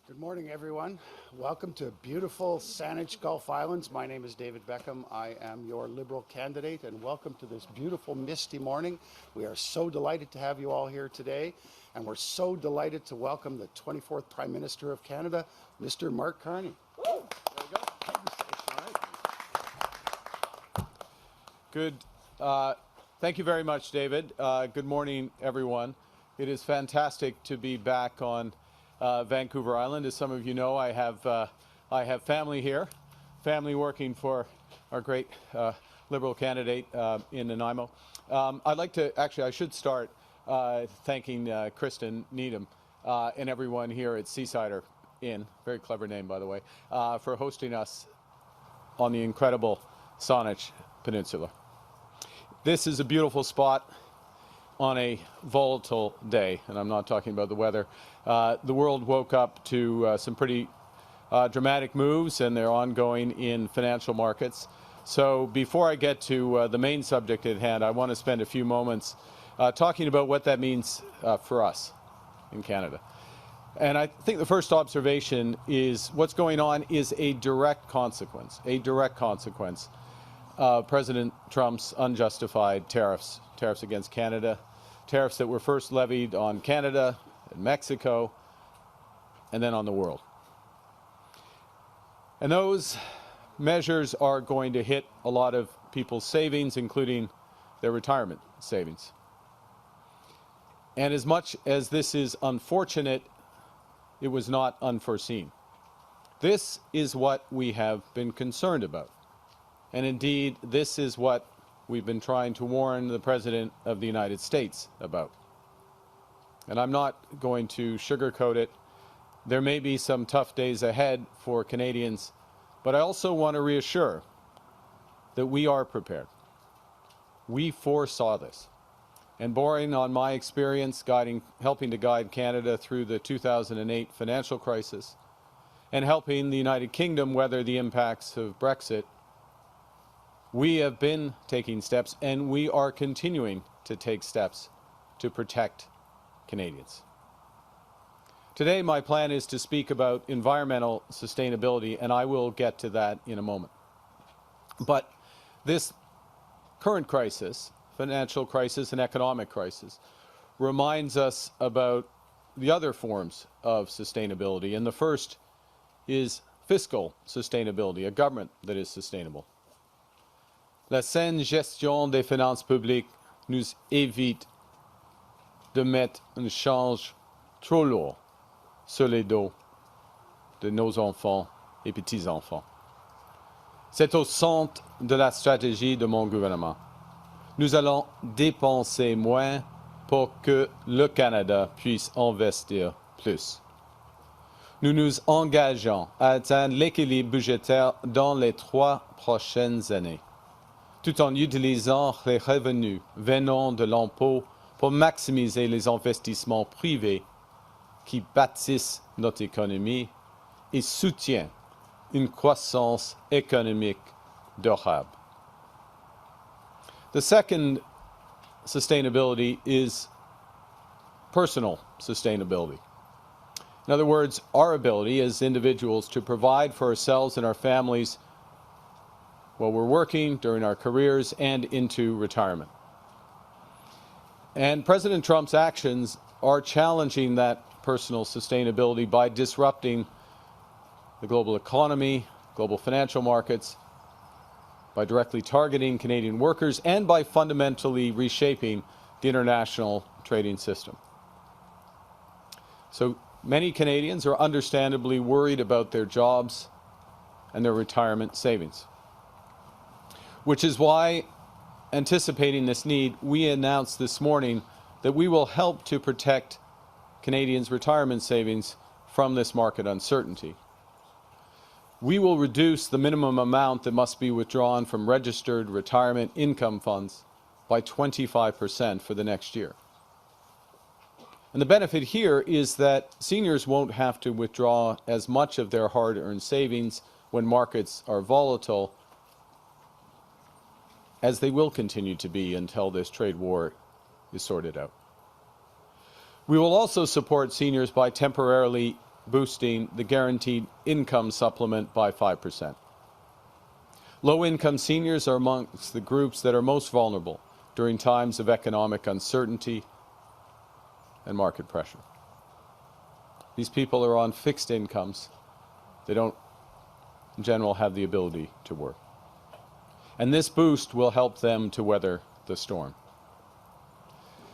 Good morning, everyone. Welcome to beautiful Saanich Gulf Islands. My name is David Beckham. I am your Liberal candidate, and welcome to this beautiful, misty morning. We are so delighted to have you all here today, and we're so delighted to welcome the 24th Prime Minister of Canada, Mr. Mark Carney. There you go. Good. Thank you very much, David. Good morning, everyone. It is fantastic to be back on Vancouver Island. As some of you know, I have family here, family working for our great Liberal candidate in Nanaimo. I'd like to, actually, I should start thanking Kristen Needham and everyone here at Seasider Inn, very clever name, by the way, for hosting us on the incredible Saanich Peninsula. This is a beautiful spot on a volatile day, and I'm not talking about the weather. The world woke up to some pretty dramatic moves, and they're ongoing in financial markets. So before I get to the main subject at hand, I want to spend a few moments talking about what that means for us in Canada. And I think the first observation is what's going on is a direct consequence of President Trump's unjustified tariffs against Canada, tariffs that were first levied on Canada and Mexico, and then on the world. And those measures are going to hit a lot of people's savings, including their retirement savings. And as much as this is unfortunate, it was not unforeseen. This is what we have been concerned about. And indeed, this is what we've been trying to warn the President of the United States about. And I'm not going to sugarcoat it. There may be some tough days ahead for Canadians, but I also want to reassure that we are prepared. We foresaw this. And borrowing on my experience helping to guide Canada through the 2008 financial crisis and helping the United Kingdom weather the impacts of Brexit, we have been taking steps, and we are continuing to take steps to protect Canadians. Today, my plan is to speak about environmental sustainability, and I will get to that in a moment. But this current crisis, financial crisis and economic crisis, reminds us about the other forms of sustainability, and the first is fiscal sustainability, a government that is sustainable. La saine gestion des finances publiques nous évite de mettre une charge trop lourde sur les dos de nos enfants et petits-enfants. C'est au centre de la stratégie de mon gouvernement. Nous allons dépenser moins pour que le Canada puisse investir plus. Nous nous engageons à atteindre l'équilibre budgétaire dans les 3 prochaines années, tout en utilisant les revenus venant de l'impôt pour maximiser les investissements privés qui bâtissent notre économie et soutiennent une croissance économique durable. The second sustainability is personal sustainability. In other words, our ability as individuals to provide for ourselves and our families while we're working, during our careers, and into retirement. And President Trump's actions are challenging that personal sustainability by disrupting the global economy, global financial markets, by directly targeting Canadian workers, and by fundamentally reshaping the international trading system. So many Canadians are understandably worried about their jobs and their retirement savings, which is why, anticipating this need, we announced this morning that we will help to protect Canadians' retirement savings from this market uncertainty. We will reduce the minimum amount that must be withdrawn from registered retirement income funds by 25% for the next year. And the benefit here is that seniors won't have to withdraw as much of their hard-earned savings when markets are volatile, as they will continue to be until this trade war is sorted out. We will also support seniors by temporarily boosting the guaranteed income supplement by 5%. Low-income seniors are amongst the groups that are most vulnerable during times of economic uncertainty and market pressure. These people are on fixed incomes. They don't, in general, have the ability to work. And this boost will help them to weather the storm.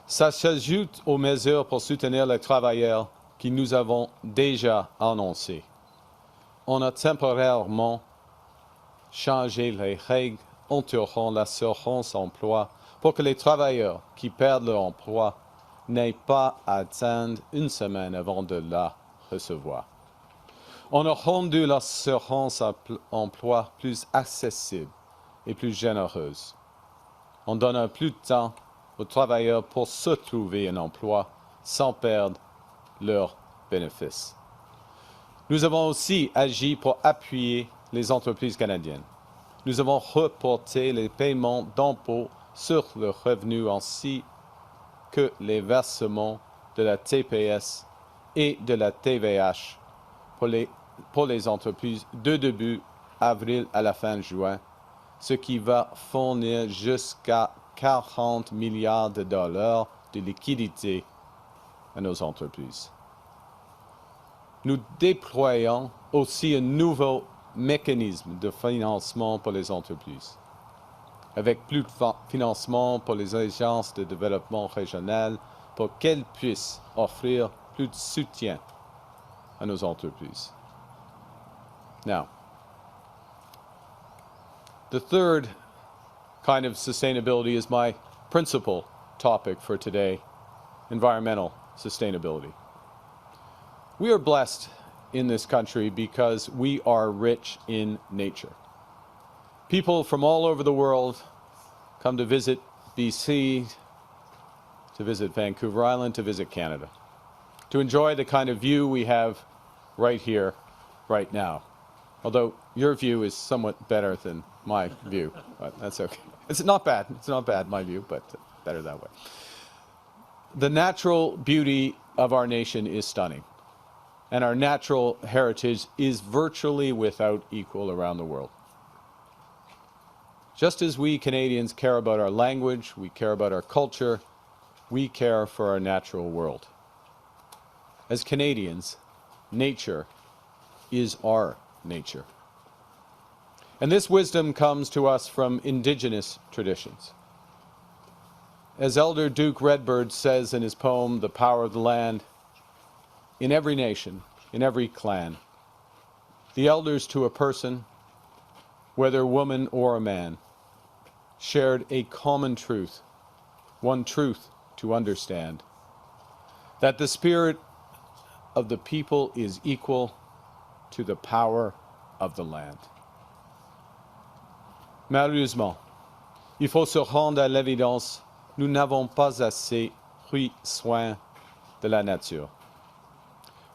Ça s'ajoute aux mesures pour soutenir les travailleurs que nous avons déjà annoncées. On a temporairement changé les règles entourant l'assurance emploi pour que les travailleurs qui perdent leur emploi n'aient pas à attendre une semaine avant de la recevoir. On a rendu l'assurance emploi plus accessible et plus généreuse. On donne plus de temps aux travailleurs pour se trouver un emploi sans perdre leurs bénéfices. Nous avons aussi agi pour appuyer les entreprises canadiennes. Nous avons reporté les paiements d'impôts sur le revenu ainsi que les versements de la TPS et de la TVH pour les entreprises de début avril à la fin juin, ce qui va fournir jusqu'à 40 milliards de dollars de liquidités à nos entreprises. Nous déployons aussi un nouveau mécanisme de financement pour les entreprises, avec plus de financement pour les agences de développement régional pour qu'elles puissent offrir plus de soutien à nos entreprises. Now, the third kind of sustainability is my principal topic for today, environmental sustainability. We are blessed in this country because we are rich in nature. People from all over the world come to visit BC, to visit Vancouver Island, to visit Canada, to enjoy the kind of view we have right here, right now. Although your view is somewhat better than my view, but that's okay. It's not bad. It's not bad, my view, but better that way. The natural beauty of our nation is stunning, and our natural heritage is virtually without equal around the world. Just as we Canadians care about our language, we care about our culture, we care for our natural world. As Canadians, nature is our nature. And this wisdom comes to us from Indigenous traditions. As Elder Duke Redbird says in his poem, The Power of the Land, in every nation, in every clan, the elders to a person, whether woman or a man, shared a common truth, one truth to understand, that the spirit of the people is equal to the power of the land. Malheureusement, il faut se rendre à l'évidence, nous n'avons pas assez pris soin de la nature.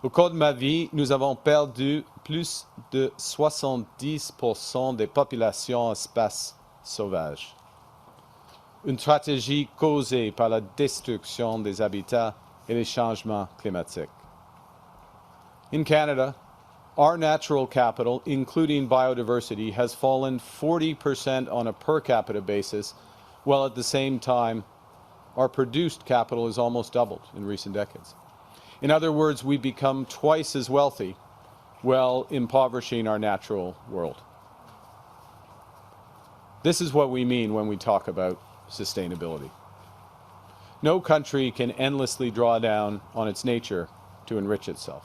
Au cours de ma vie, nous avons perdu plus de 70% des populations espaces sauvages. Une stratégie causée par la destruction des habitats et les changements climatiques. In Canada, our natural capital, including biodiversity, has fallen 40% on a per capita basis, while at the same time, our produced capital has almost doubled in recent decades. In other words, we become twice as wealthy while impoverishing our natural world. This is what we mean when we talk about sustainability. No country can endlessly draw down on its nature to enrich itself.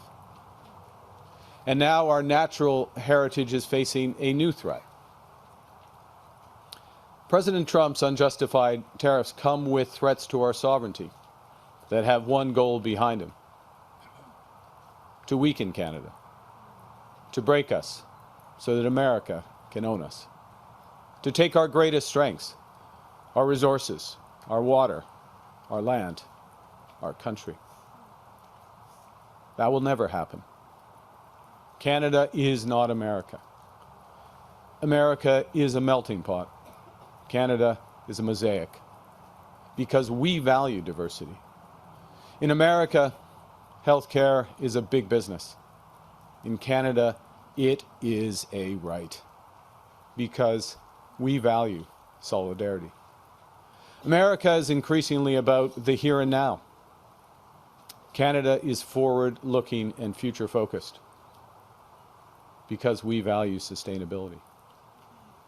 And now our natural heritage is facing a new threat. President Trump's unjustified tariffs come with threats to our sovereignty that have one goal behind them: to weaken Canada, to break us so that America can own us, to take our greatest strengths, our resources, our water, our land, our country. That will never happen. Canada is not America. America is a melting pot. Canada is a mosaic, because we value diversity. In America, healthcare is a big business. In Canada, it is a right because we value solidarity. America is increasingly about the here and now. Canada is forward-looking and future-focused because we value sustainability.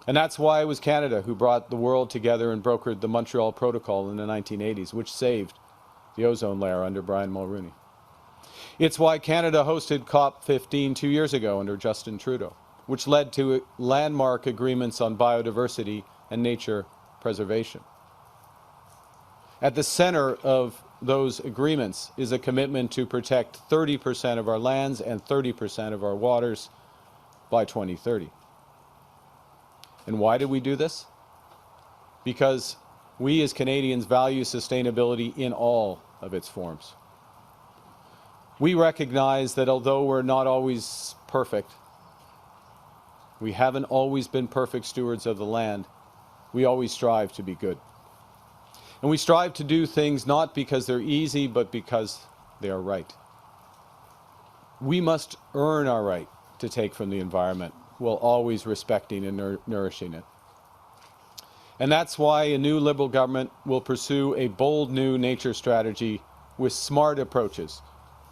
And that's why it was Canada who brought the world together and brokered the Montreal Protocol in the 1980s, which saved the ozone layer under Brian Mulroney. It's why Canada hosted COP15 2 years ago under Justin Trudeau, which led to landmark agreements on biodiversity and nature preservation. At the center of those agreements is a commitment to protect 30% of our lands and 30% of our waters by 2030. And why did we do this? Because we as Canadians value sustainability in all of its forms. We recognize that although we're not always perfect, we haven't always been perfect stewards of the land, we always strive to be good. And we strive to do things not because they're easy, but because they are right. We must earn our right to take from the environment while always respecting and nourishing it. And that's why a new Liberal government will pursue a bold new nature strategy with smart approaches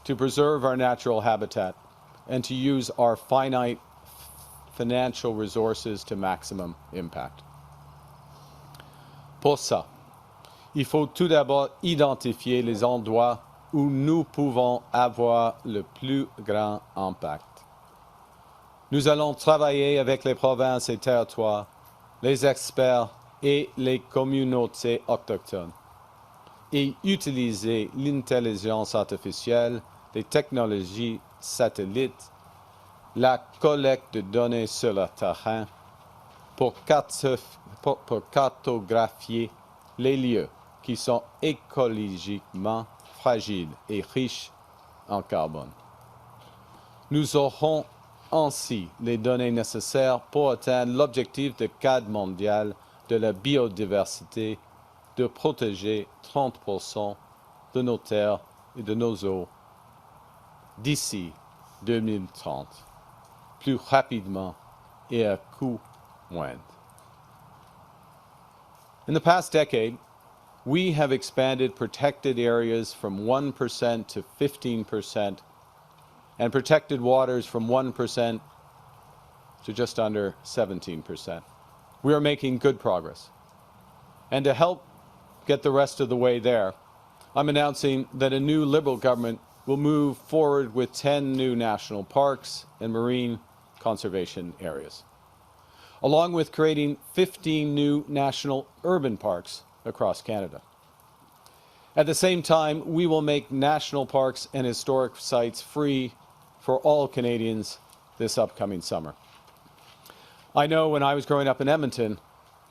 to preserve our natural habitat and to use our finite financial resources to maximum impact. Pour ça, il faut tout d'abord identifier les endroits où nous pouvons avoir le plus grand impact. Nous allons travailler avec les provinces et territoires, les experts et les communautés autochtones et utiliser l'intelligence artificielle, les technologies satellites, la collecte de données sur le terrain pour cartographier les lieux qui sont écologiquement fragiles et riches en carbone. Nous aurons ainsi les données nécessaires pour atteindre l'objectif de cadre mondial de la biodiversité de protéger 30% de nos terres et de nos eaux d'ici 2030, plus rapidement et à coût moindre. In the past decade, we have expanded protected areas from 1% to 15%, and protected waters from 1% to just under 17%. We are making good progress. And to help get the rest of the way there, I'm announcing that a new Liberal government will move forward with 10 new national parks and marine conservation areas, along with creating 15 new national urban parks across Canada. At the same time, we will make national parks and historic sites free for all Canadians this upcoming summer. I know when I was growing up in Edmonton,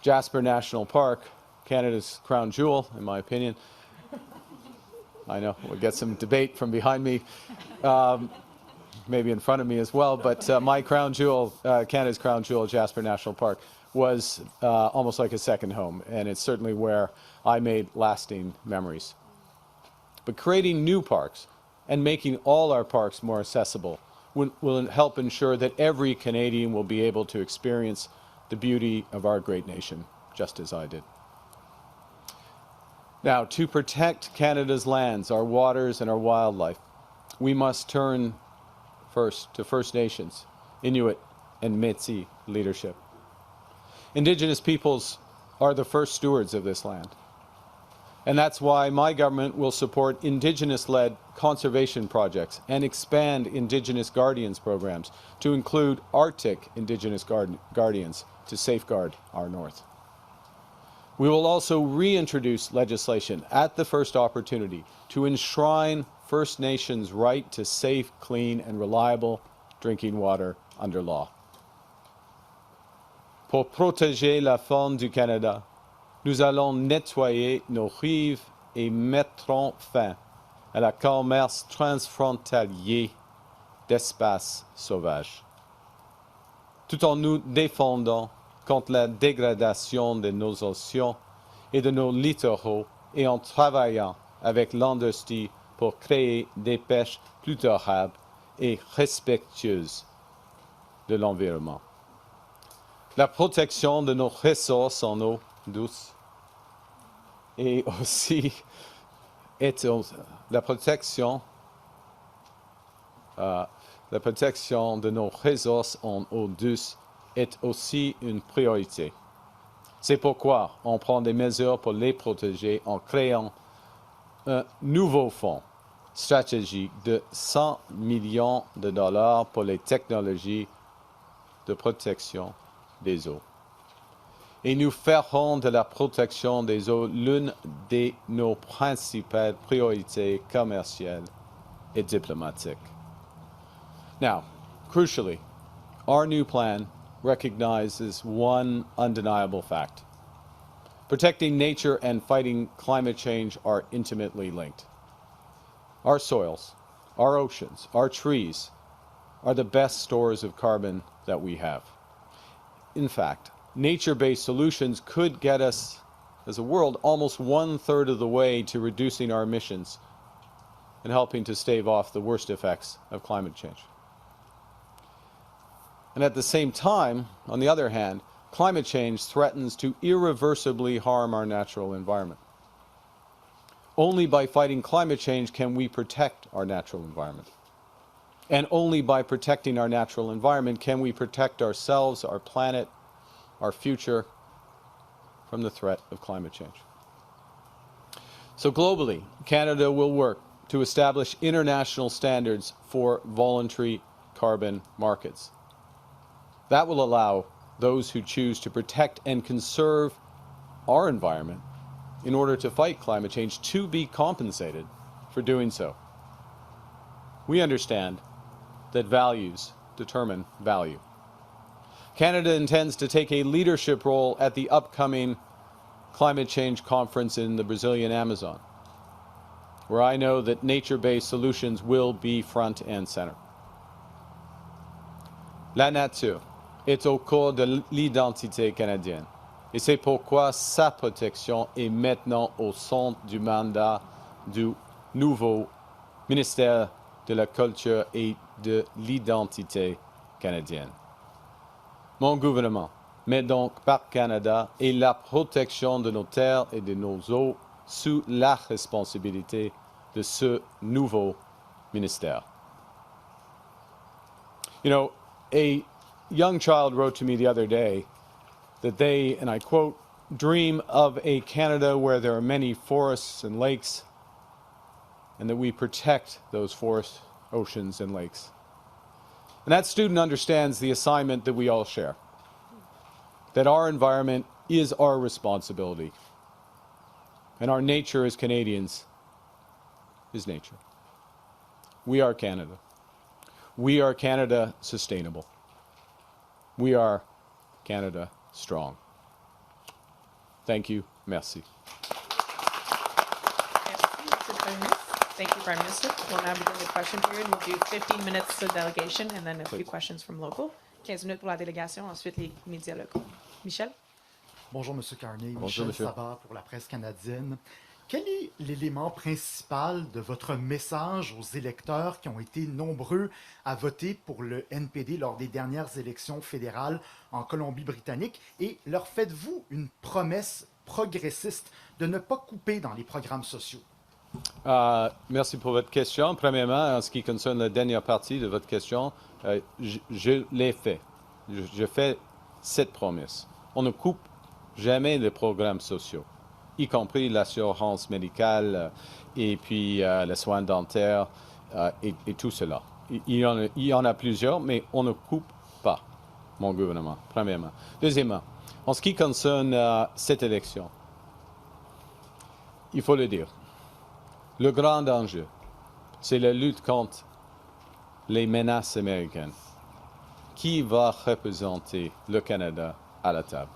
Jasper National Park, Canada's crown jewel, in my opinion. I know, we'll get some debate from behind me, maybe in front of me as well, but my crown jewel, Canada's crown jewel, Jasper National Park, was almost like a second home, and it's certainly where I made lasting memories. But creating new parks and making all our parks more accessible will help ensure that every Canadian will be able to experience the beauty of our great nation, just as I did. Now, to protect Canada's lands, our waters, and our wildlife, we must turn first to First Nations, Inuit, and Métis leadership. Indigenous peoples are the first stewards of this land. And that's why my government will support Indigenous-led conservation projects and expand Indigenous Guardians programs to include Arctic Indigenous Guardians to safeguard our north. We will also reintroduce legislation at the first opportunity to enshrine First Nations' right to safe, clean, and reliable drinking water under law. Pour protéger la faune du Canada, nous allons nettoyer nos rives et mettrons fin à la commerce transfrontalier d'espaces sauvages, tout en nous défendant contre la dégradation de nos océans et de nos littoraux et en travaillant avec l'industrie pour créer des pêches plus durables et respectueuse de l'environnement. La protection de nos ressources en eau douce et aussi la protection de nos ressources en eau douce est aussi une priorité. C'est pourquoi on prend des mesures pour les protéger en créant un nouveau fonds stratégique de 100 millions de dollars pour les technologies de protection des eaux. Et nous ferons de la protection des eaux l'une de nos principales priorités commerciales et diplomatiques. Now, crucially, our new plan recognizes one undeniable fact. Protecting nature and fighting climate change are intimately linked. Our soils, our oceans, our trees are the best stores of carbon that we have. In fact, nature-based solutions could get us, as a world, almost 1/3 of the way to reducing our emissions and helping to stave off the worst effects of climate change. And at the same time, on the other hand, climate change threatens to irreversibly harm our natural environment. Only by fighting climate change can we protect our natural environment. And only by protecting our natural environment can we protect ourselves, our planet, our future from the threat of climate change. So globally, Canada will work to establish international standards for voluntary carbon markets. That will allow those who choose to protect and conserve our environment in order to fight climate change to be compensated for doing so. We understand that values determine value. Canada intends to take a leadership role at the upcoming climate change conference in the Brazilian Amazon, where I know that nature-based solutions will be front and center. La nature est au cœur de l'identité canadienne, et c'est pourquoi sa protection est maintenant au centre du mandat du nouveau ministère de la Culture et de l'Identité canadienne. Mon gouvernement met donc Parc Canada et la protection de nos terres et de nos eaux sous la responsabilité de ce nouveau ministère. You know, a young child wrote to me the other day that they, and I quote, dream of a Canada where there are many forests and lakes, and that we protect those forests, oceans, and lakes. And that student understands the assignment that we all share, that our environment is our responsibility, and our nature as Canadians is nature. We are Canada. We are Canada sustainable. We are Canada strong. Thank you. Merci. Thank you, Prime Minister. We'll now begin the question period. We'll do 15 minutes to delegation and then a few questions from local. 15 minutes pour la délégation, ensuite les médias locaux. Michel? Bonjour, M. Carney. Bonjour, Michel monsieur. Savard pour la presse canadienne. Quel est l'élément principal de votre message aux électeurs qui ont été nombreux à voter pour le NPD lors des dernières élections fédérales en Colombie-Britannique? Et leur faites-vous une promesse progressiste de ne pas couper dans les programmes sociaux? Merci pour votre question. Premièrement, en ce qui concerne la dernière partie de votre question, je l'ai fait. Je fais cette promesse. On ne coupe jamais les programmes sociaux, y compris l'assurance médicale et puis les soins dentaires et tout cela. Il y en a plusieurs, mais on ne coupe pas, mon gouvernement, premièrement. Deuxièmement, en ce qui concerne cette élection, il faut le dire, le grand enjeu, c'est la lutte contre les menaces américaines. Qui va représenter le Canada à la table?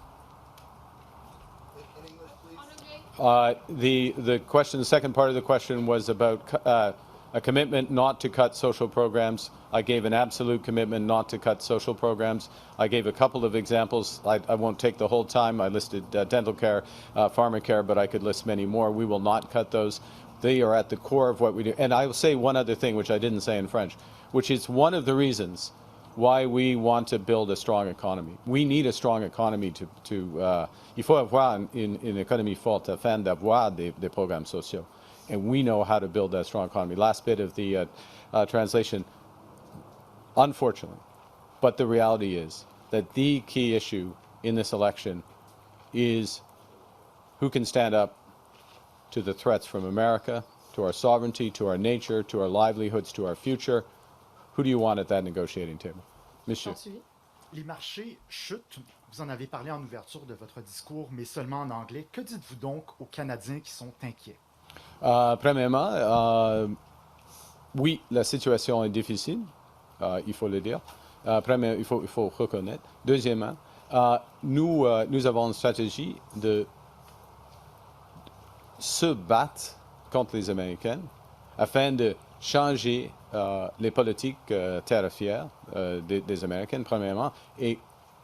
The question, the second part of the question was about a commitment not to cut social programs. I gave an absolute commitment not to cut social programs. I gave a couple of examples. I won't take the whole time. I listed dental care, pharmacare, but I could list many more. We will not cut those. They are at the core of what we do. And I will say one other thing, which I didn't say in French, which is one of the reasons why we want to build a strong economy. We need a strong economy il faut avoir une économie forte afin d'avoir des programmes sociaux. And we know how to build that strong economy. Last bit of the translation, unfortunately, but the reality is that the key issue in this election is who can stand up to the threats from America, to our sovereignty, to our nature, to our livelihoods, to our future. Who do you want at that negotiating table? Monsieur. Les marchés chutent. Vous en avez parlé en ouverture de votre discours, mais seulement en anglais. Que dites-vous donc aux Canadiens qui sont inquiets? Premièrement, oui, la situation est difficile, il faut le dire. Premièrement, il faut reconnaître. Deuxièmement, nous avons une stratégie de se battre contre les Américains afin de changer les politiques tarifaires des Américains, premièrement, et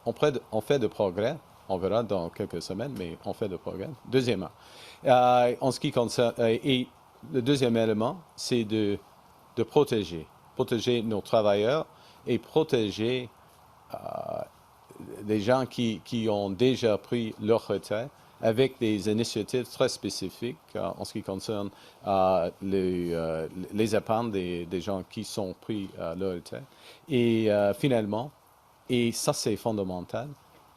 on fait de progrès. On verra dans quelques semaines, mais on fait de progrès. Deuxièmement, en ce qui concerne, et le deuxième élément, c'est de protéger nos travailleurs et protéger les gens qui ont déjà pris leur retraite avec des initiatives très spécifiques en ce qui concerne les épargnes des gens qui sont pris leur retraite. Et finalement, et ça c'est fondamental,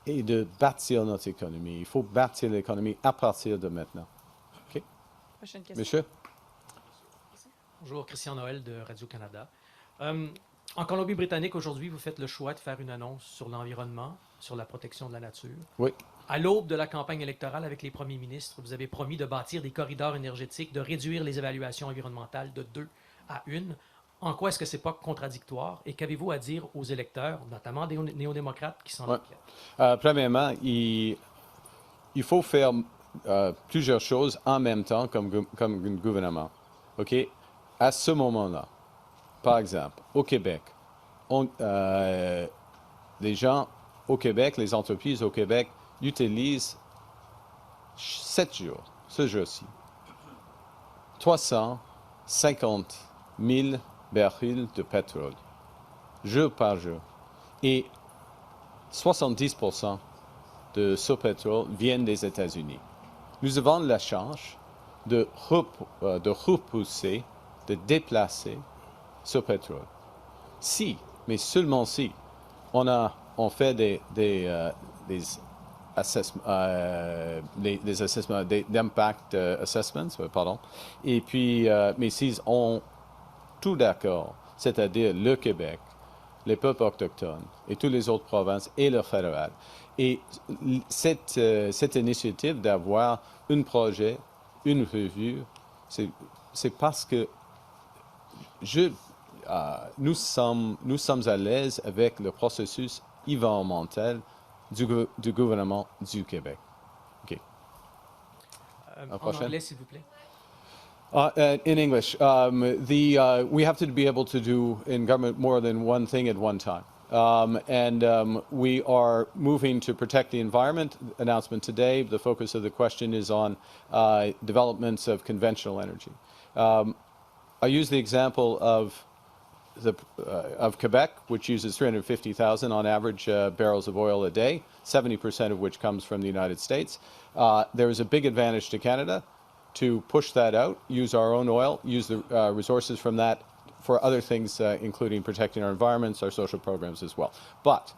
et de bâtir notre économie. Il faut bâtir l'économie à partir de maintenant. OK? Prochaine question. Monsieur? Bonjour, Christian Noël de Radio-Canada. En Colombie-Britannique, aujourd'hui, vous faites le choix de faire une annonce sur l'environnement, sur la protection de la nature. Oui. À l'aube de la campagne électorale avec les premiers ministres, vous avez promis de bâtir des corridors énergétiques, de réduire les évaluations environnementales de 2 à 1. En quoi est-ce que ce n'est pas contradictoire? Et qu'avez-vous à dire aux électeurs, notamment des néo-démocrates, qui s'en inquiètent? Premièrement, il faut faire plusieurs choses en même temps comme un gouvernement. OK? À ce moment-là, par exemple, au Québec, les gens au Québec, les entreprises au Québec utilisent 7 jours, ce jour-ci, 350 000 barils de pétrole, jour par jour. Et 70% de ce pétrole viennent des États-Unis. Nous avons la chance de repousser, de déplacer ce pétrole. Si, mais seulement si, on fait des assessments, d'impact assessments, pardon, et puis, mais s'ils ont tout d'accord, c'est-à-dire le Québec, les peuples autochtones et toutes les autres provinces et le fédéral. Et cette initiative d'avoir un projet, une revue, c'est parce que nous sommes à l'aise avec le processus environnemental du gouvernement du Québec. OK. En anglais, s'il vous plaît. In English, we have to be able to do in government more than one thing at one time. We are moving to protect the environment. Announcement today, the focus of the question is on developments of conventional energy. I use the example of Quebec, which uses 350,000 on average barrels of oil a day, 70% of which comes from the United States. There is a big advantage to Canada to push that out, use our own oil, use the resources from that for other things, including protecting our environments, our social programs as well. But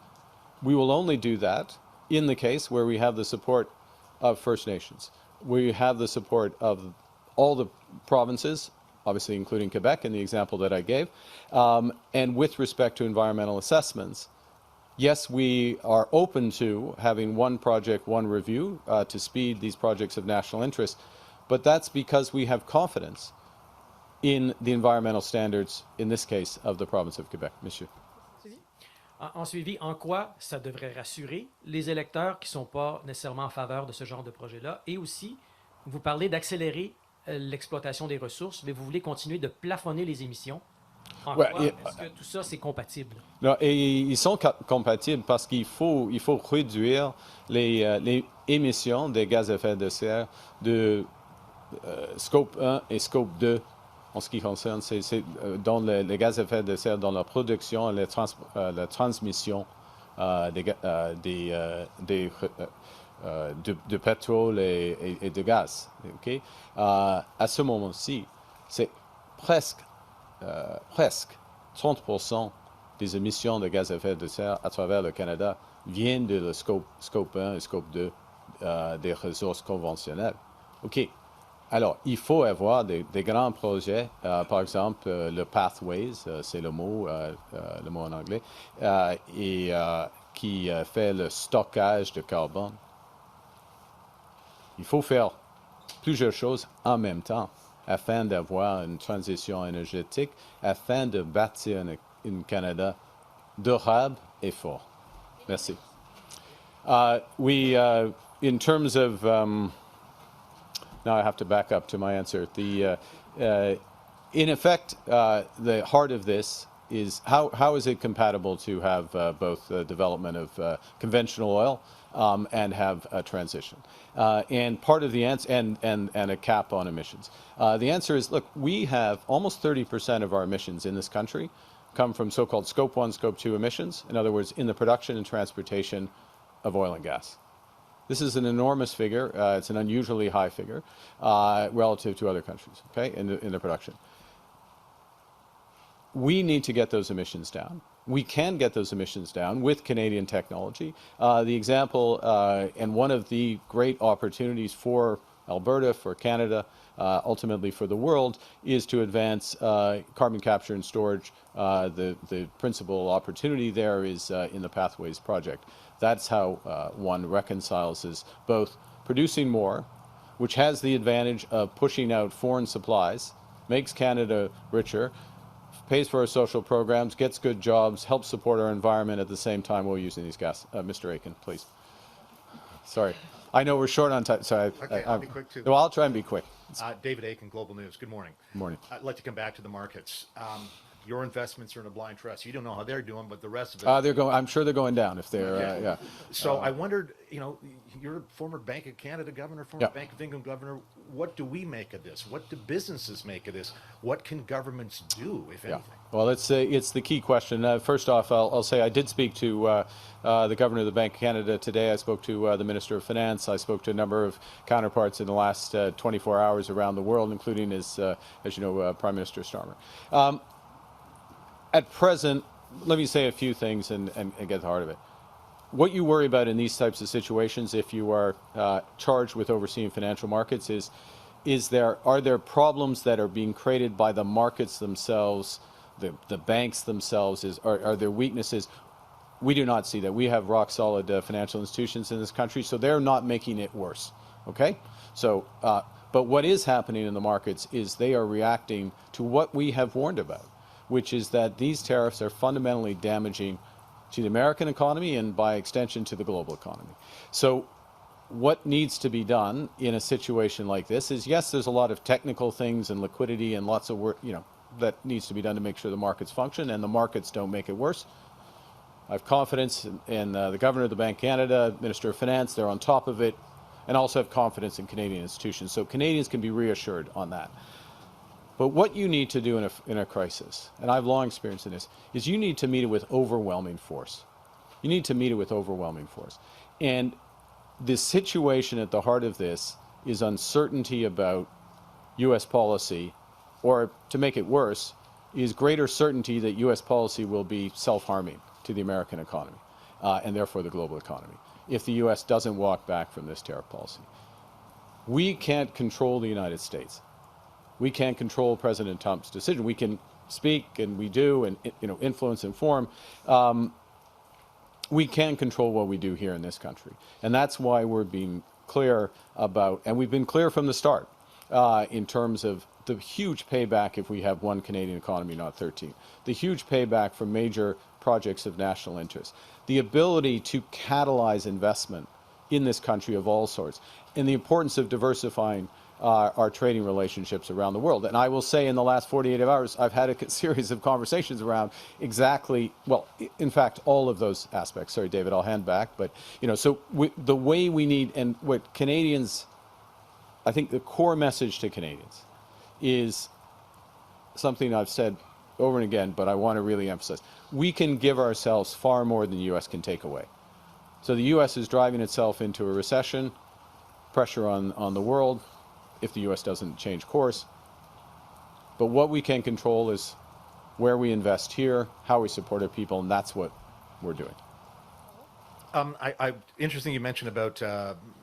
we will only do that in the case where we have the support of First Nations. We have the support of all the provinces, obviously including Quebec in the example that I gave. And with respect to environmental assessments, yes, we are open to having one project, one review to speed these projects of national interest, but that's because we have confidence in the environmental standards, in this case, of the province of Quebec. Monsieur. En suivi, en quoi ça devrait rassurer les électeurs qui ne sont pas nécessairement en faveur de ce genre de projet-là? Et aussi, vous parlez d'accélérer l'exploitation des ressources, mais vous voulez continuer de plafonner les émissions. En quoi est-ce que tout ça, c'est compatible? Non, et ils sont compatibles parce qu'il faut réduire les émissions des gaz à effet de serre de scope 1 et scope 2 en ce qui concerne dans les gaz à effet de serre dans la production et la transmission de pétrole et de gaz. Okay? À ce moment-ci, c'est presque 30% des émissions de gaz à effet de serre à travers le Canada viennent de le scope 1 et scope 2 des ressources conventionnelles. OK. Alors, il faut avoir des grands projets, par exemple le Pathways, c'est le mot en anglais, qui fait le stockage de carbone. Il faut faire plusieurs choses en même temps afin d'avoir une transition énergétique, afin de bâtir un Canada durable et fort. Merci. In terms of now I have to back up to my answer. In effect, the heart of this is how is it compatible to have both the development of conventional oil and have a transition? And part of the answer, and a cap on emissions. The answer is, look, we have almost 30% of our emissions in this country come from so-called scope 1, scope 2 emissions. In other words, in the production and transportation of oil and gas. This is an enormous figure. It's an unusually high figure relative to other countries, okay, in the production. We need to get those emissions down. We can get those emissions down with Canadian technology. The example and one of the great opportunities for Alberta, for Canada, ultimately for the world, is to advance carbon capture and storage. The principal opportunity there is in the Pathways project. That's how one reconciles is both producing more, which has the advantage of pushing out foreign supplies, makes Canada richer, pays for our social programs, gets good jobs, helps support our environment at the same time while using these gas. Mr. Aiken, please. Sorry. I know we're short on time, so I'll be quick too. Well, I'll try and be quick. David Aiken, Global News. Good morning. Good morning. I'd like to come back to the markets. Your investments are in a blind trust. You don't know how they're doing, but the rest of it. They're going. I'm sure they're going down if they're. Yeah. So I wondered, you're a former Bank of Canada governor, former Bank of England governor. What do we make of this? What do businesses make of this? What can governments do, if anything? Well, it's the key question. First off, I'll say I did speak to the governor of the Bank of Canada today. I spoke to the Minister of Finance. I spoke to a number of counterparts in the last 24 hours around the world, including his, as you know, Prime Minister Starmer. At present, let me say a few things and get to the heart of it. What you worry about in these types of situations, if you are charged with overseeing financial markets, are there problems that are being created by the markets themselves, the banks themselves? Are there weaknesses? We do not see that. We have rock solid financial institutions in this country, so they're not making it worse. Okay, so but what is happening in the markets is they are reacting to what we have warned about, which is that these tariffs are fundamentally damaging to the American economy and by extension to the global economy. So what needs to be done in a situation like this is, yes, there's a lot of technical things and liquidity and lots of work, that needs to be done to make sure the markets function and the markets don't make it worse. I have confidence in the Governor of the Bank of Canada, Minister of Finance, they're on top of it, and also have confidence in Canadian institutions. So Canadians can be reassured on that. But what you need to do in a crisis, and I've long experienced in this, is you need to meet it with overwhelming force. You need to meet it with overwhelming force. And the situation at the heart of this is uncertainty about U.S. policy, or to make it worse, is greater certainty that U.S. policy will be self-harming to the American economy, and therefore the global economy, if the U.S. doesn't walk back from this tariff policy. We can't control the United States. We can't control President Trump's decision. We can speak, and we do, and influence and inform. We can control what we do here in this country, and that's why we're being clear about, and we've been clear from the start in terms of the huge payback if we have one Canadian economy, not 13. The huge payback for major projects of national interest. The ability to catalyze investment in this country of all sorts, and the importance of diversifying our trading relationships around the world. And I will say in the last 48 hours, I've had a series of conversations around exactly, well, in fact, all of those aspects. Sorry, David, I'll hand back. But, so the way we need, and what Canadians I think the core message to Canadians is something I've said over and again, but I want to really emphasize. We can give ourselves far more than the U.S. can take away. So the U.S. is driving itself into a recession, pressure on the world if the U.S. doesn't change course. But what we can control is where we invest here, how we support our people, and that's what we're doing. Interesting you mentioned about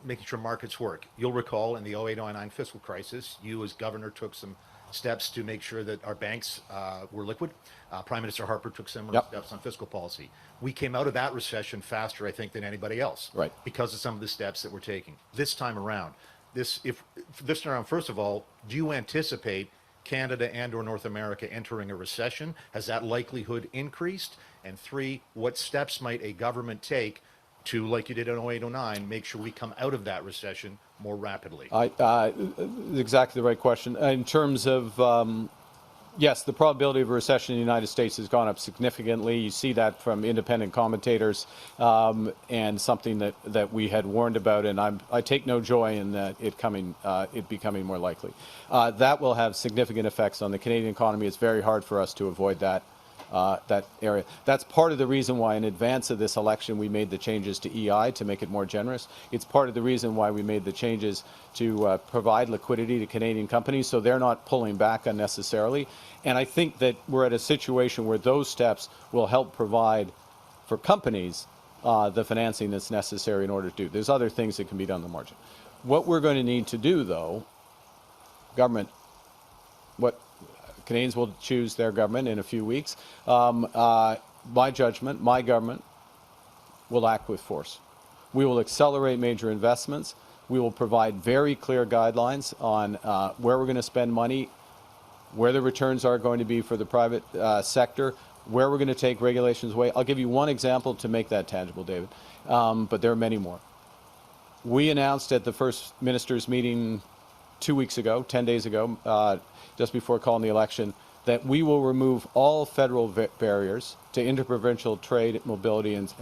making sure markets work. You'll recall in the 08-09 fiscal crisis, you as governor took some steps to make sure that our banks were liquid. Prime Minister Harper took similar steps on fiscal policy. We came out of that recession faster, I think, than anybody else, Right, because of some of the steps that we're taking. This time around, first of all, do you anticipate Canada and or North America entering a recession? Has that likelihood increased? And 3, what steps might a government take to, like you did in 08-09, make sure we come out of that recession more rapidly? Exactly the right question. In terms of, yes, the probability of a recession in the United States has gone up significantly. You see that from independent commentators, and something that we had warned about, and I take no joy in that it becoming more likely. That will have significant effects on the Canadian economy. It's very hard for us to avoid that area. That's part of the reason why in advance of this election we made the changes to EI to make it more generous. It's part of the reason why we made the changes to provide liquidity to Canadian companies so they're not pulling back unnecessarily. And I think that we're at a situation where those steps will help provide for companies the financing that's necessary in order to do. There's other things that can be done on the margin. What we're going to need to do, though, government, what Canadians will choose their government in a few weeks. My judgment, my government will act with force. We will accelerate major investments. We will provide very clear guidelines on where we're going to spend money, where the returns are going to be for the private sector, where we're going to take regulations away. I'll give you one example to make that tangible, David, but there are many more. We announced at the first ministers' meeting 2 weeks ago, 10 days ago, just before calling the election, that we will remove all federal barriers to interprovincial trade, mobility, and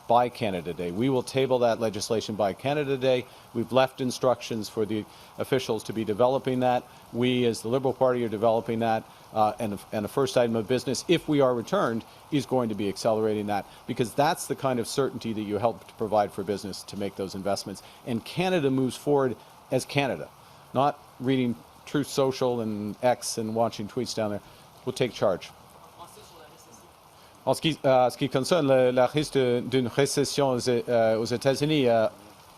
by Canada Day. We will table that legislation by Canada Day. We've left instructions for the officials to be developing that. We, as the Liberal Party, are developing that. And the first item of business, if we are returned, is going to be accelerating that, because that's the kind of certainty that you help to provide for business to make those investments. And Canada moves forward as Canada, not reading Truth Social and X and watching tweets down there. We'll take charge. En ce qui concerne le risque d'une récession aux États-Unis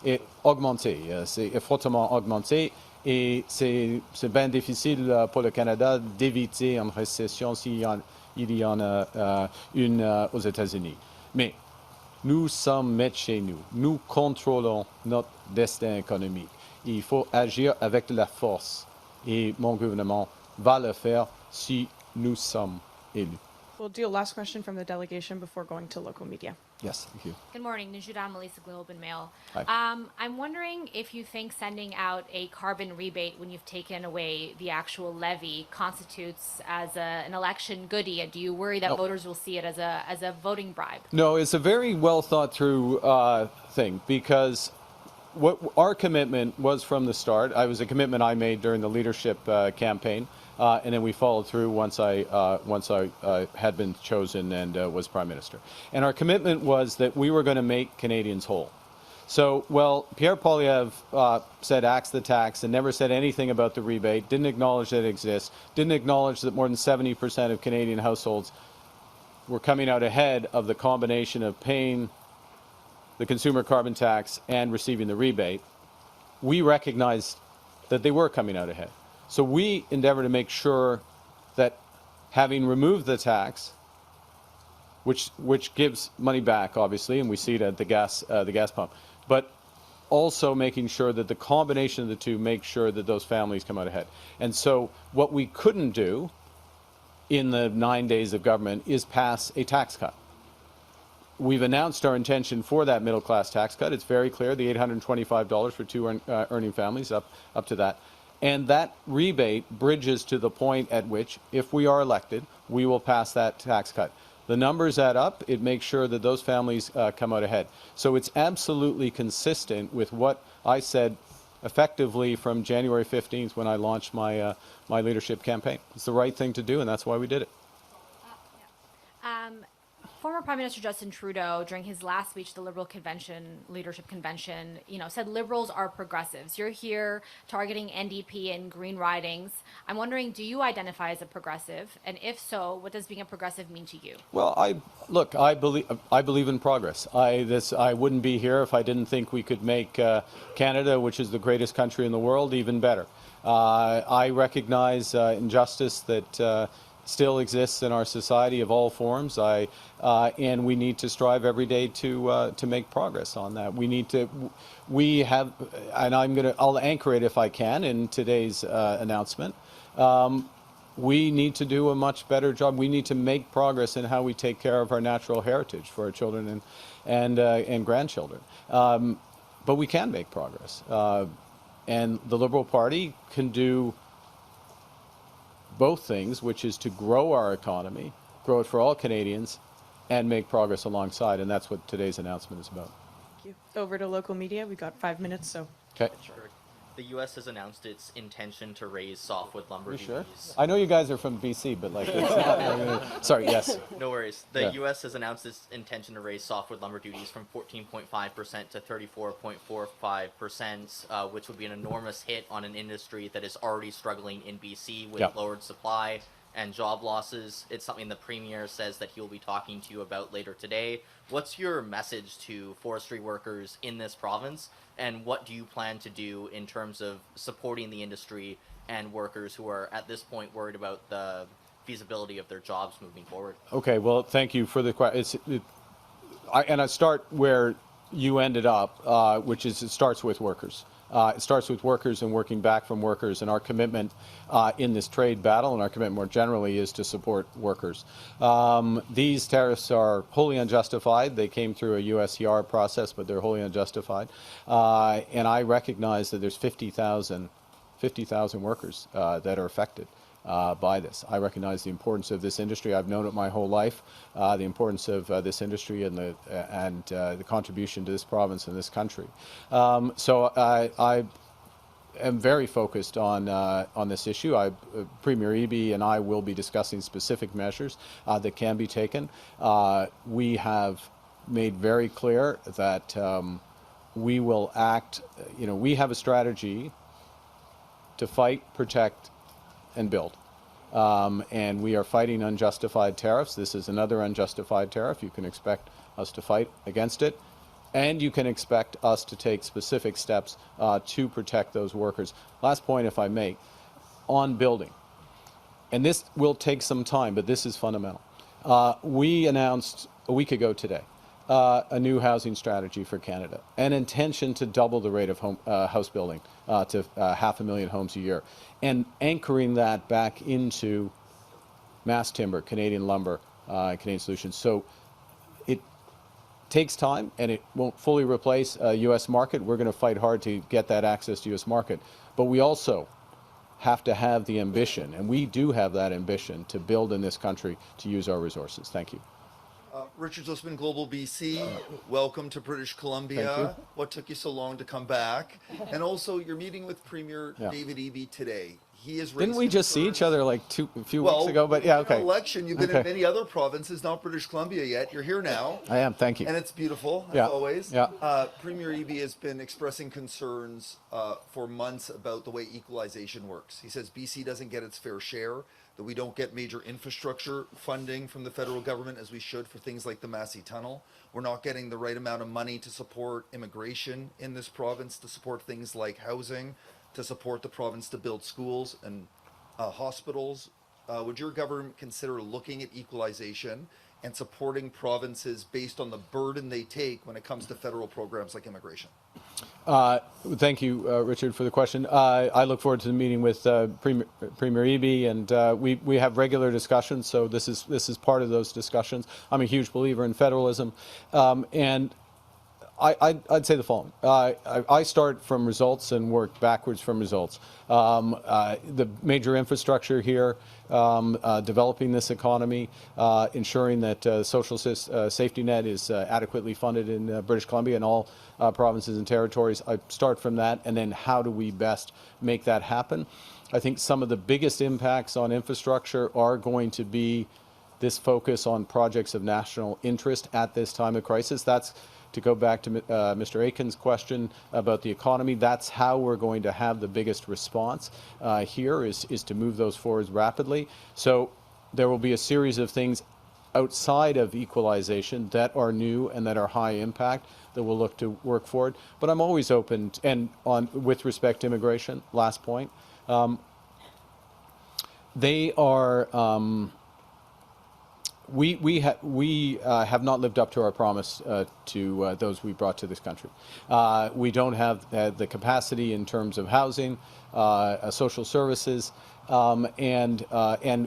est augmenté, c'est fortement augmenté, et c'est bien difficile pour le Canada d'éviter une récession s'il y en a une aux États-Unis. Mais nous sommes maîtres chez nous. Nous contrôlons notre destin économique. Il faut agir avec de la force. Et mon gouvernement va le faire si nous sommes élus. We'll do a last question from the delegation before going to local media. Yes, thank you. Good morning, Nijudan Melissa, Globe and Mail. Hi. I'm wondering if you think sending out a carbon rebate when you've taken away the actual levy constitutes as an election goodie. Do you worry that No. voters will see it as a voting bribe? No, it's a very well thought through thing, because what our commitment was from the start. It was a commitment I made during the leadership campaign, and then we followed through once I had been chosen and was Prime Minister. And our commitment was that we were going to make Canadians whole. So, well, Pierre Poilievre said axe the tax and never said anything about the rebate, didn't acknowledge that it exists, didn't acknowledge that more than 70% of Canadian households were coming out ahead of the combination of paying the consumer carbon tax and receiving the rebate. We recognized that they were coming out ahead. So we endeavor to make sure that, having removed the tax, which gives money back, obviously, and we see it at the gas pump, but also making sure that the combination of the two makes sure that those families come out ahead. And so what we couldn't do in the 9 days of government is pass a tax cut. We've announced our intention for that middle-class tax cut. It's very clear, the $825 for two earning families, up to that. And that rebate bridges to the point at which, if we are elected, we will pass that tax cut. The numbers add up. It makes sure that those families come out ahead. So it's absolutely consistent with what I said effectively from January 15th when I launched my, my leadership campaign. It's the right thing to do, and that's why we did it. Former Prime Minister Justin Trudeau, during his last speech at the Liberal Convention, Leadership Convention, said Liberals are progressives. You're here targeting NDP and Green ridings. I'm wondering, do you identify as a progressive? And if so, what does being a progressive mean to you? Well, I believe in progress. I wouldn't be here if I didn't think we could make Canada, which is the greatest country in the world, even better. I recognize injustice that still exists in our society of all forms. And we need to strive every day to make progress on that. I'll anchor it if I can in today's announcement. We need to do a much better job. We need to make progress in how we take care of our natural heritage for our children and grandchildren. But we can make progress. And the Liberal Party can do both things, which is to grow our economy, grow it for all Canadians, and make progress alongside. And that's what today's announcement is about. Thank you. Over to local media. We've got 5 minutes, so. Okay. Sure. The U.S. has announced its intention to raise softwood lumber You duties. sure? I know you guys are from BC, but like, it's not, sorry, yes. No worries. The Yeah. U.S. has announced its intention to raise softwood lumber duties from 14.5% to 34.45%, which would be an enormous hit on an industry that is already struggling in BC with Yeah. lowered supply and job losses. It's something the Premier says that he'll be talking to you about later today. What's your message to forestry workers in this province, and what do you plan to do in terms of supporting the industry and workers who are at this point worried about the feasibility of their jobs moving forward? Okay, well, thank you for the question. And I start where you ended up, which is it starts with workers. It starts with workers and working back from workers, and our commitment in this trade battle, and our commitment more generally, is to support workers. These tariffs are wholly unjustified. They came through a USTR process, but they're wholly unjustified. And I recognize that there's 50,000 workers that are affected by this. I recognize the importance of this industry. I've known it my whole life, the importance of this industry and the contribution to this province and this country. So I am very focused on this issue. Premier Eby and I will be discussing specific measures that can be taken. We have made very clear that we will act. We have a strategy to fight, protect, and build. And we are fighting unjustified tariffs. This is another unjustified tariff. You can expect us to fight against it. And you can expect us to take specific steps to protect those workers. Last point, if I may, on building. And this will take some time, but this is fundamental. We announced a week ago today a new housing strategy for Canada, an intention to double the rate of house building to 500,000 homes a year, and anchoring that back into mass timber, Canadian lumber, Canadian solutions. So it takes time, and it won't fully replace a U.S. market. We're going to fight hard to get that access to U.S. market. But we also have to have the ambition, and we do have that ambition, to build in this country, to use our resources. Thank you. Richard Zussman, Global BC. Welcome to British Columbia. Thank you. What took you so long to come back? And also, you're meeting with Premier Yeah. David Eby today. He is. Didn't we just see each other like a few weeks ago? But yeah, okay. Election. You've been in Okay. many other provinces, not British Columbia yet. You're here now. I am. Thank you. And it's beautiful, as Yeah. always. Yeah. Premier Eby has been expressing concerns for months about the way equalization works. He says BC doesn't get its fair share, that we don't get major infrastructure funding from the federal government as we should for things like the Massey Tunnel. We're not getting the right amount of money to support immigration in this province, to support things like housing, to support the province to build schools and hospitals. Would your government consider looking at equalization and supporting provinces based on the burden they take when it comes to federal programs like immigration? Thank you, Richard, for the question. I look forward to the meeting with Premier Eby, and we have regular discussions. So this is part of those discussions. I'm a huge believer in federalism, and I'd say the following. I start from results and work backwards from results. The major infrastructure here, developing this economy, ensuring that social safety net is adequately funded in British Columbia and all provinces and territories. I start from that, and then how do we best make that happen? I think some of the biggest impacts on infrastructure are going to be this focus on projects of national interest at this time of crisis. That's, to go back to Mr. Aiken's question about the economy, that's how we're going to have the biggest response here is to move those forwards rapidly. So there will be a series of things outside of equalization that are new and that are high impact that we'll look to work forward. But I'm always open, and with respect to immigration, last point, they are... We have not lived up to our promise to those we brought to this country. We don't have the capacity in terms of housing, social services, and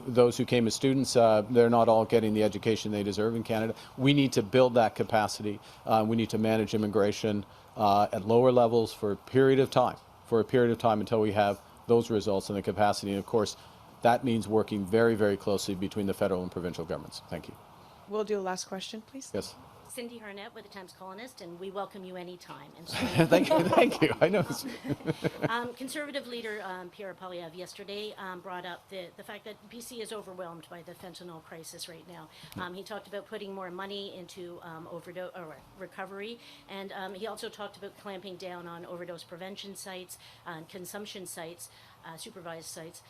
those who came as students. They're not all getting the education they deserve in Canada. We need to build that capacity. We need to manage immigration at lower levels for a period of time, until we have those results and the capacity. And of course, that means working very, very closely between the federal and provincial governments. Thank you. We'll do a last question, please. Yes. Cindy Harnett with the Times Colonist, and we welcome you anytime. And so, Thank you. I know. Conservative leader Pierre Poilievre yesterday brought up the fact that BC is overwhelmed by the fentanyl crisis right now. He talked about putting more money into overdose or recovery, and he also talked about clamping down on overdose prevention sites, consumption sites, supervised sites,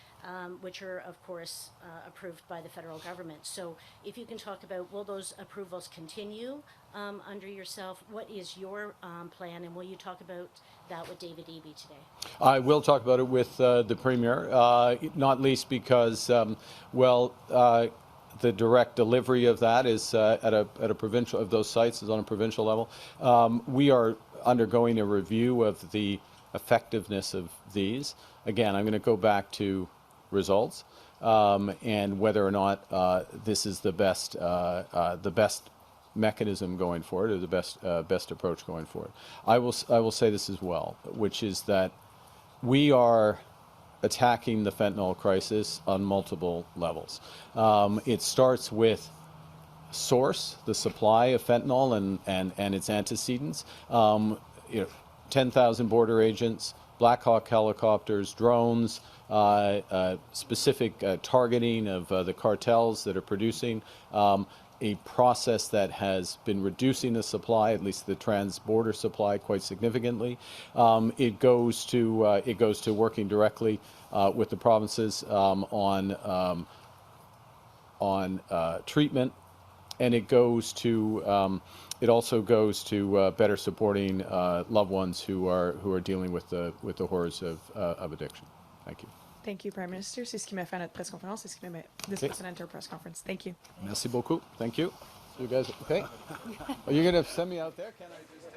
which are, of course, approved by the federal government. So if you can talk about, will those approvals continue under yourself? What is your plan, and will you talk about that with David Eby today? I will talk about it with the Premier, not least because, the direct delivery of that is at a provincial, of those sites is on a provincial level. We are undergoing a review of the effectiveness of these. Again, I'm going to go back to results and whether or not this is the best mechanism going forward, or the best approach going forward. I will say this as well, which is that we are attacking the fentanyl crisis on multiple levels. It starts with source, the supply of fentanyl and its antecedents. 10,000 border agents, Black Hawk helicopters, drones, specific targeting of the cartels that are producing, a process that has been reducing the supply, at least the trans-border supply, quite significantly. It goes to working directly with the provinces on treatment, and it also goes to better supporting loved ones who are dealing with the horrors of addiction. Thank you. Thank you, Prime Minister. C'est ce qui m'a fait à notre presse conférence. C'est ce qui m'a this was an enter press conference. Thank you. Merci beaucoup. Thank you. You guys okay? Are you going to send me out there? Can I just...